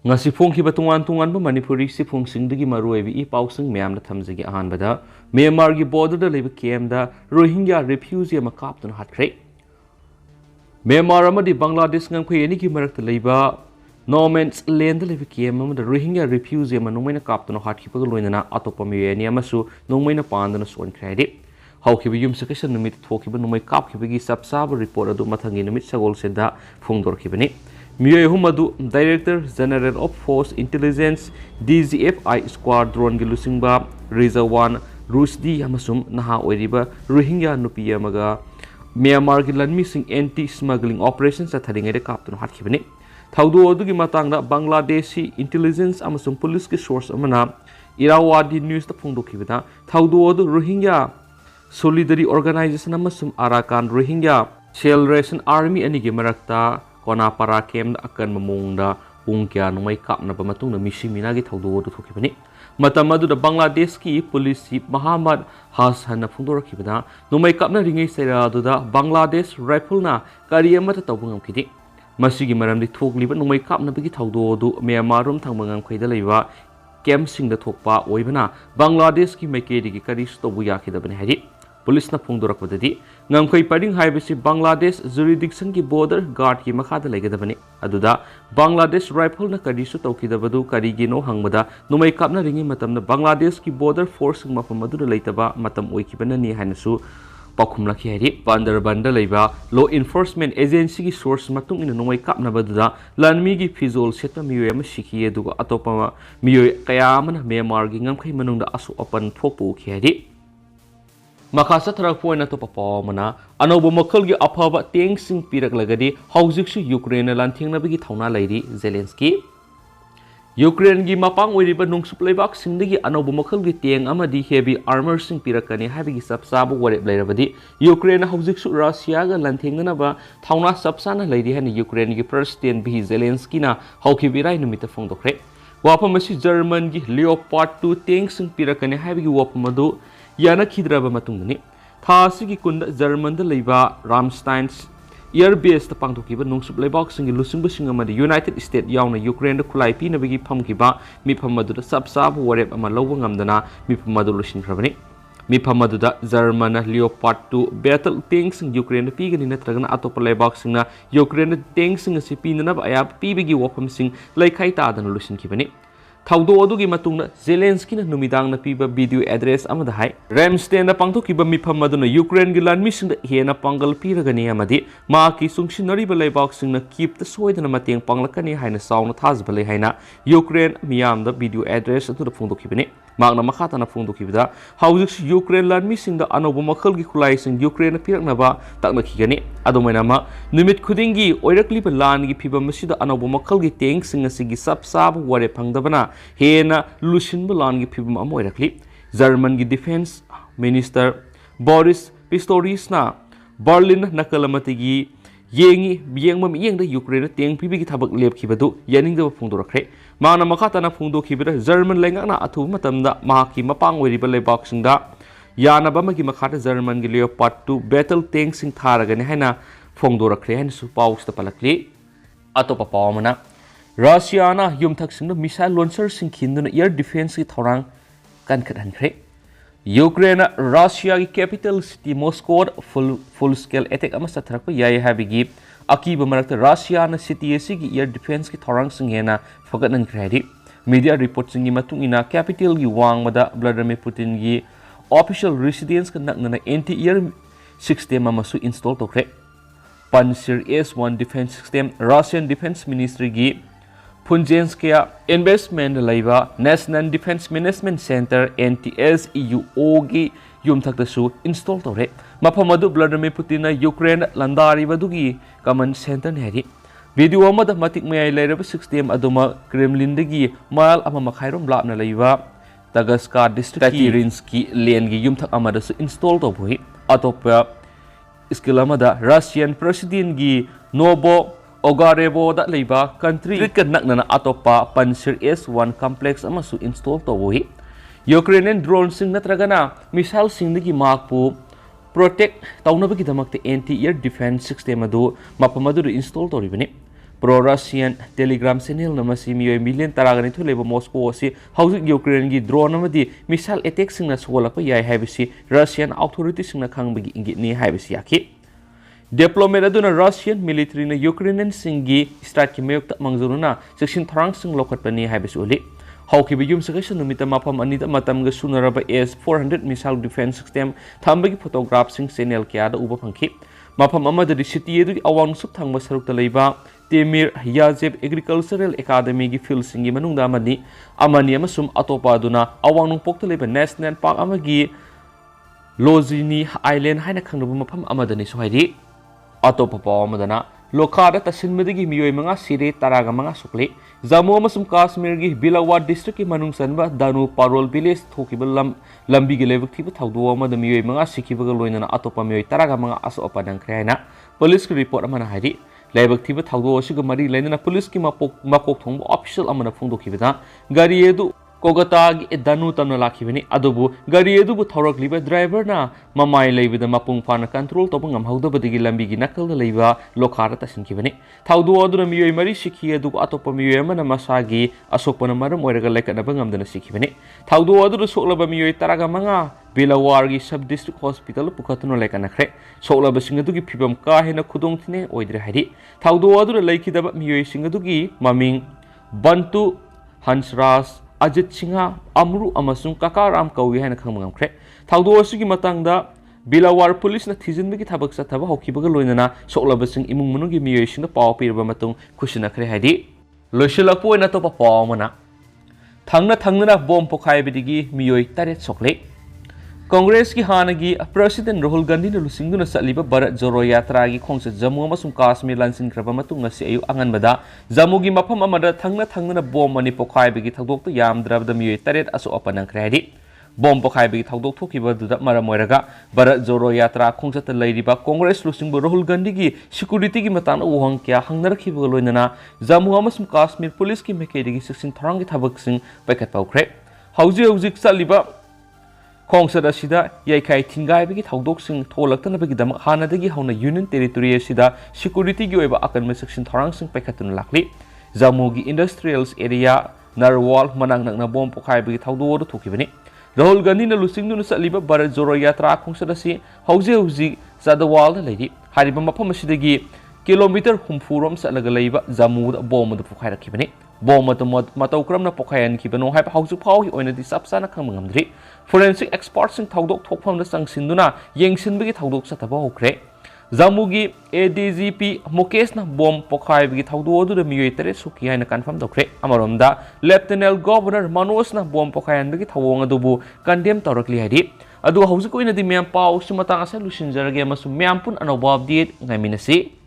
ngasi phongkhiba tungan manipuri sifungsingdagi maruoibi I pausing meyamna thamjagi ahanbada Myanmar gi border da leba camp da Rohingya refugee ama kaptuna hatkre Myanmar amadi Bangladesh ngangkhoi ani gi marakta leba no man's land da leba camp amada Rohingya refugee ama nongmaina kaptuna hatkipaga loinana atopa miyoi amasu nongmaina pandana sonkhraide hawkiba yumsakasha numit thokiba nomai kapkibagi sabsaba report adu mathangi numit sagol senda phongdorkhibani Miyoi humadu Director General of Force Intelligence DGFI Squadron gi lusingba Reserve 1 Rusdi amasum naha oiriba Rohingya nupi amaga Myanmar gi lanmi sing anti smuggling operations sa tharingai kaptun hatkibani thaudu odu gi matangda Bangladeshi intelligence amasum police gi source amana Irrawaddy news ta phongdokhibada thaudu odu Rohingya Solidarity Organization amasum Arakan Rohingya Salvation Army ani gi marakta kona para kem akan memungda ungkya numai kap na pamatung na misi minagi thaudu odu thokibani matam adu da Bangladesh ki police chief Muhammad Hasan na phungdor khibada numai kap na ringai sera adu da Bangladesh rifle na kariyama ta tawbungam khidi masigi maramdi thokliba numai kap na bigi thaudu odu Myanmar rum thangmangam khoida leiba kem sing da thokpa oibana Bangladesh ki maikedi ki kari stobu yakhidabani hari Police na phongdorakwadadi ngamkhoi paring haibasi Bangladesh jurisdiction ki border guard ki makhada legadabani aduda Bangladesh rifle na kadisu tawkidabadu karigino hangbada numai kapna ringi matamna Bangladesh ki border force mafamadu leitaba matam oikibana ni hanasu pakhumlaki hari Bandarban leiba law enforcement agency ki source matung ina numai kapna baduda lanmi gi fizol setna miyoi ama sikhi aduga atopa miyoi kayamana Myanmar gi ngamkhoi manungda asu open thokpu khari Makasa tarak poina to papamana anobo makal gi aphaba teng sing pirak lagadi haujiksu Ukraine lanthing na bigi thauna lairi Zelensky Ukraine gi mapang oiriba nungsup leibak singdagi anobo makal gi teng amadi heavy armor sing pirakani habigi sabsabu warep lairabadi Ukraine haujiksu Russia ga lanthing na ba thauna sabsana lairi hani Ukraine gi president bi Zelensky na hauki birai numita phongdokre wapamasi German gi Leopard 2 teng sing pirakani habigi wapamadu yana khidraba matungni thasi gi kunda German da leiba Ramstein air base ta pangthokiba nungsup leibak singi lusingba singamadi United States yauna Ukraine da khulai pi nabigi phamkiba miphamadu da sabsab warep ama lawba ngamdana miphamadu lusingrabani miphamadu da German Leopard 2 battle tanks sing Ukraine pi gani natragana atop leibak singna Ukraine tanks sing si pinana ba ayap pi bigi wapam sing laikhai ta dan lusinkibani thaudo odugi matungna Zelensky na numidang na piba video address amada hai Ramstein na pangthokiba mifam aduna Ukraine gi lanmi singda hena pangal piragani amadi ma ki sungsinari ba leibak singna keep ta soidana mateng panglakani haina sauna thasbale haina Ukraine miyam da video address atu da phongdokibani magna makhata na phongdokibada haujik Ukraine lanmi singda anobo makhal gi khulai sing Ukraine pirakna ba takna khigani adomaina ma numit khudingi oirakli ba lan gi phibam masida anobo makhal gi teng singa sigi sab ware phangdabana hena lushin bulan gi phibam amoy rakli German gi defense minister Boris Pistorius na Berlin nakalamati gi yengi yengmam yengda Ukraine teng pibi gi thabak lep khibadu yaning da phungdo rakre mana makhata na phungdo khibira German lenga na athu matamda mahaki mapang weriba lebak singda yana ba magi makhata German gi Leopard 2 battle tank sing tharaga ne haina phungdo rakre hain su paus ta palakli atopa pawmana Russia na yumthak singda missile launcher sing khinduna air defense ki thorang kan khadan khre Ukraine Russia ki capital city Moscow full scale attack ama satharak pa yai habigi akiba marakta Russia na city asi ki air defense ki thorang singhena faganan khreidi media reports singi matung ina capital gi wangmada Vladimir Putin gi official residence ka nakna anti air system ama su install tokre Pansir S1 defense system Russian defense ministry gi Punjenskaya investment laiba National Defense Management Center NTSEUO gi yumthakta su install tore maphamadu Vladimir Putin na Ukraine landari badugi command center neri video amada matik mayai lairaba system aduma Kremlin dagi mal ama makhairom lapna laiba Tagaska district Katerinski lane gi yumthak amada su install to boi atopa skill amada Russian president gi Novo Ogarevo da leiba country kan nakna atopa Pansir S1 complex amasu install tawhi Ukrainian drone sing natragana missile sing digi makpu protect tawnabagi damakte anti air defense system adu mapamadu install toribani pro Russian Telegram channel namasi Miyoi million taragani thuleba Moscow asi hauzik Ukraine gi drone amadi missile attack singna solapa yai haibisi Russian authorities singna khangbagi ingitni haibisi yakhi diplomat aduna Russian military na Ukrainian singi start ki mayok mangjuruna section tharang sing lokhatpani haibisi uli haukibi yum sakasha numita mapam anita matamga sunaraba S400 missile defense system thambagi photograph sing channel kya da uba phangki mapam amadari city edu awang suk thangba sarukta leiba Temir Yazeb Agricultural Academy gi field singi manungda amani amasum atopa aduna awang nung pokta leiba national park amagi Lozini Island haina khangnabu mapam amadani sohairi atopa paw amadana Lokhada tasinbada gi Miyoi manga Sire taraga manga sukle Jammu amasum Kashmir gi Bilawa district ki manung sanba Danu Parol village thokiba lambi gi lebak thiba thawdu amada Miyoi manga sikiba loinana atopa Miyoi taraga manga aso apadang khraina police ki report amana hairi lebak thiba thawdu asiga mari lainana police ki makok thongba official amana phongdokibada gari edu Kolkata gi Danu tamna lakhibani adubu gari edu bu thorok liba driver na mamai leibida mapung phana control toba ngamhouda badagi lambi gi nakal da leiba Lokhada tasinkibani thawdu aduna Miyoi mari sikhi edu atopa Miyoi amana masagi asokpana maram oiraga laikanaba ngamdana sikhibani thawdu adu soklaba Miyoi taraga manga Belawar gi sub district hospital pukhatno laikana khre soklaba singadu gi phibam ka hena khudong thine oidre hari thawdu adu laikidaba Miyoi singadu gi maming Bantu Hansras Ajit Singha Amru amasung Kakaram kawi haina khangmangam khre thawdu asigi matangda Bilawar police na thijinbagi thabak sathaba hokibaga loinana soklaba sing imung manugi Miyoi singna paw pirba matung khushina khre haidi loishilakpo oina topa paw mana thangna bomb pokhai bidigi Miyoi taret sokle Congress ki hanagi President Rahul Gandhi na lusingduna satliba Bharat Jodo Yatra gi khongsa Jammu amasung Kashmir lansin kraba matung ngasi ayu anganbada Jammu gi mafam amada thangna bomb ani pokhai bigi thagdok to yamdrabda Miyoi taret aso apanang kredi bomb pokhai bigi thagdok thokiba duda maramoiraga Bharat Jodo Yatra khongsa ta leiriba Congress lusingbu Rahul Gandhi gi security gi matana uhang kya hangnarakhiba loinana Jammu amasung Kashmir police ki mekedi gi section tharang gi thabak sing paikat paukre hauji satliba Kongsada sida yaikai thingai bagi thaudok sing tholaktan bagi dam hanadagi hauna union territory sida security gi oiba akan section tharang sing paikhatun lakli Jammu gi industrials area Narwal manang nangna bom pokhai bagi thaudo do thokibani Rahul Gandhi na lusing nu satliba Bharat Jodo Yatra khongsada si hauji Zadawal leidi hariba mafam sidagi kilometer humfurom satlaga leiba Jammu da bom da pokhai rakibani bom matau na pokhayan kibano hai hauju phau hi oina di sapsana khangmangandri forensic experts sing thaudok thokpham da sangsinduna yengsinbagi thaudok sataba hokre Jammu gi ADGP Mukesh na bom pokhai bagi thaudo odu da Miyoi tare suki haina confirm dokre amaromda Lieutenant Governor Manoj na bom pokhayan bagi thawong adubu condemn tawrakli hari adu hauju koina di myam pau simatang asa lusinjarage masu myam pun anoba update ngaminasi